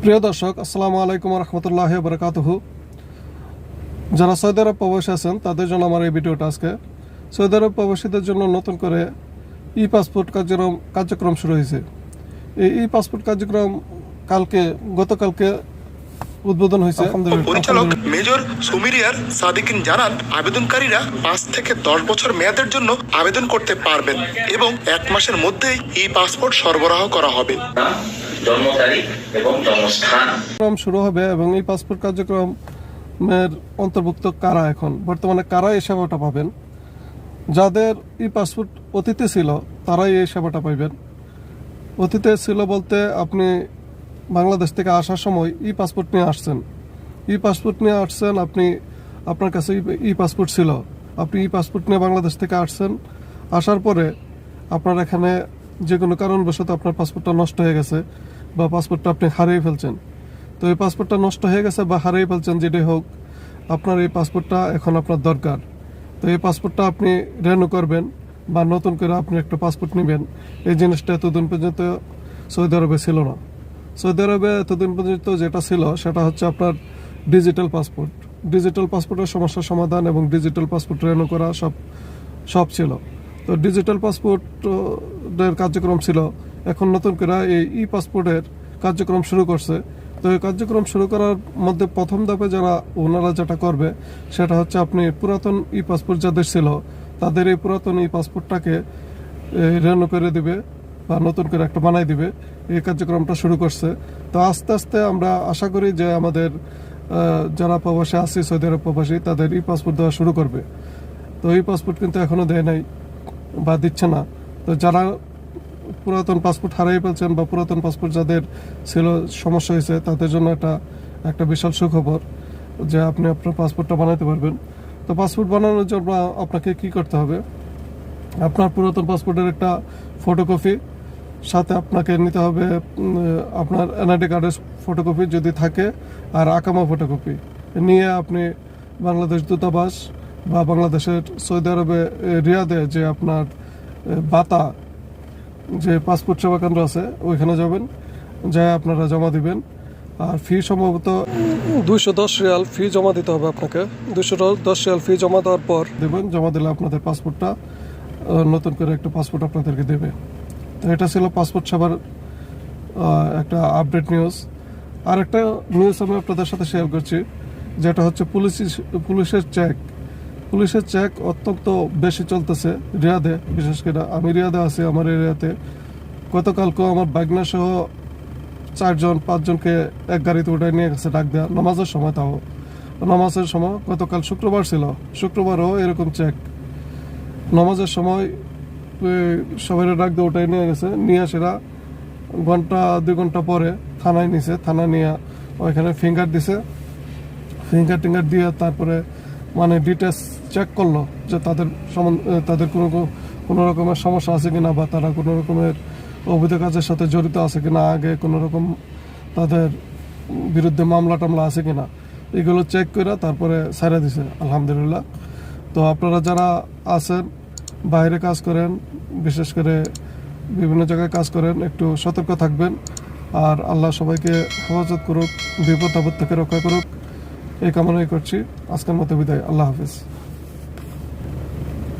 প্রিয় দর্শক, আসসালামু আলাইকুম রহমতুল্লাহ বরকাতুহু। যারা সৌদি আরব প্রবাসী আছেন তাদের জন্য আমার এই ভিডিওটা আজকে। সৌদি আরব প্রবাসীদের জন্য নতুন করে ই পাসপোর্ট কার্যক্রম শুরু হয়েছে। এই পাসপোর্ট কার্যক্রম গতকালকে উদ্বোধন হয়েছে। পরিচালক মেজর সুমিরিয়ার সাদিকিন জানান, আবেদনকারীরা 5 থেকে 10 বছর মেয়াদের জন্য আবেদন করতে পারবেন এবং 1 মাসের মধ্যেই ই পাসপোর্ট সরবরাহ করা হবে। জন্ম তারিখ এবং জন্মস্থান শুরু হবে এবং এই পাসপোর্ট কার্যক্রমের অন্তর্ভুক্ত কারা এখন বর্তমানে কারা এই সেবাটা পাবেন। যাদের ই পাসপোর্ট অতীতে ছিল তারাই এই সেবাটা পাইবেন। অতীতে ছিল বলতে আপনি বাংলাদেশ থেকে আসার সময় ই পাসপোর্ট নিয়ে আসছেন, আপনি আপনার কাছে ই পাসপোর্ট ছিল, আপনি ই পাসপোর্ট নিয়ে বাংলাদেশ থেকে আসছেন। আসার পরে আপনার এখানে যে কোনো কারণবশত আপনার পাসপোর্টটা নষ্ট হয়ে গেছে বা পাসপোর্টটা আপনি হারিয়ে ফেলছেন। তো এই পাসপোর্টটা নষ্ট হয়ে গেছে বা হারিয়ে ফেলছেন, যেটাই হোক, আপনার এই পাসপোর্টটা এখন আপনার দরকার। তো এই পাসপোর্টটা আপনি রিনিউ করবেন বা নতুন করে আপনি একটা পাসপোর্ট নেবেন। এই জিনিসটা এতদিন পর্যন্ত সৌদি আরবে ছিল না। সৌদি আরবে এতদিন পর্যন্ত যেটা ছিল সেটা হচ্ছে আপনার ডিজিটাল পাসপোর্টের সমস্যার সমাধান এবং ডিজিটাল পাসপোর্ট রিনিউ করা সব ছিল। তো ডিজিটাল পাসপোর্টের কার্যক্রম ছিল। এখন নতুন করে এই ই পাসপোর্টের কার্যক্রম শুরু করছে। তো এই কার্যক্রম শুরু করার মধ্যে প্রথম ধাপে ওনারা যেটা করবে সেটা হচ্ছে আপনি পুরাতন ই পাসপোর্ট যাদের ছিল তাদের এই পুরাতন ই পাসপোর্টটাকে রিনিউ করে দিবে বা নতুন করে একটা বানাই দিবে। এই কার্যক্রমটা শুরু করছে। তো আস্তে আস্তে আমরা আশা করি যে আমাদের যারা প্রবাসী আছে, সৌদি আরব প্রবাসী, তাদের ই পাসপোর্ট দেওয়া শুরু করবে। তো এই পাসপোর্ট কিন্তু এখনও দেয় নাই বা দিচ্ছে না। তো যারা পুরাতন পাসপোর্ট হারিয়ে ফেলছেন বা পুরাতন পাসপোর্ট যাদের ছিল সমস্যা হয়েছে তাদের জন্য একটা বিশাল সুখবর যে আপনি আপনার পাসপোর্টটা বানাতে পারবেন। তো পাসপোর্ট বানানোর জন্য আপনাকে কি করতে হবে, আপনার পুরাতন পাসপোর্টের একটা ফটোকপি সাথে আপনাকে নিতে হবে, আপনার এনআইডি কার্ডের ফটোকপি যদি থাকে, আর আকামা ফটোকপি নিয়ে আপনি বাংলাদেশ দূতাবাস বা বাংলাদেশের সৌদি আরবে রিয়াদে যে আপনার বাতা যে পাসপোর্ট সেবা কেন্দ্র আছে ওইখানে যাবেন, যাই আপনারা জমা দিবেন। আর ফি সম্ভবত 210 রিয়াল ফি জমা দিতে হবে আপনাকে। 210 রিয়াল ফি জমা দেওয়ার পর দেবেন। জমা দিলে আপনাদের পাসপোর্টটা নতুন করে একটা পাসপোর্ট আপনাদেরকে দেবে। তো এটা ছিল পাসপোর্ট সেবার একটা আপডেট নিউজ। আর একটা নিউজ আমি আপনাদের সাথে শেয়ার করছি, যেটা হচ্ছে পুলিশের চেক অত্যন্ত বেশি চলতেছে রিয়াদে। বিশেষ করে আমি রিয়াদে আছি, আমার এরিয়াতে গতকালকেও আমার বাগনা সহ 4-5জনকে এক গাড়িতে উঠায় নিয়ে গেছে ডাক দেওয়া নামাজের সময়। তাও নামাজের সময় গতকাল শুক্রবার ছিল, শুক্রবারও এরকম চেক নামাজের সময় সবাই ডাক দিয়ে উঠায় নিয়ে গেছে। নিয়ে সেরা 1-2 ঘন্টা পরে থানায় নিছে। থানা নিয়ে ওইখানে ফিঙ্গার দিছে, ফিঙ্গার দিয়ে তারপরে মানে ডিটেলস চেক করলো যে তাদের কোনো রকমের সমস্যা আছে কিনা বা তারা কোনো রকমের অবৈধ কাজের সাথে জড়িত আছে কিনা, আগে কোনো রকম তাদের বিরুদ্ধে মামলা টামলা আছে কিনা, এগুলো চেক করে তারপরে ছাড়া দিছে আলহামদুলিল্লাহ। তো আপনারা যারা আছেন বাইরে কাজ করেন, বিশেষ করে বিভিন্ন জায়গায় কাজ করেন, একটু সতর্ক থাকবেন। আর আল্লাহ সবাইকে হেফাজত করুক, বিপদ আপদ থেকে রক্ষা করুক, এই কামনাই করছি। আজকের মতো বিদায়। আল্লাহ হাফিজ।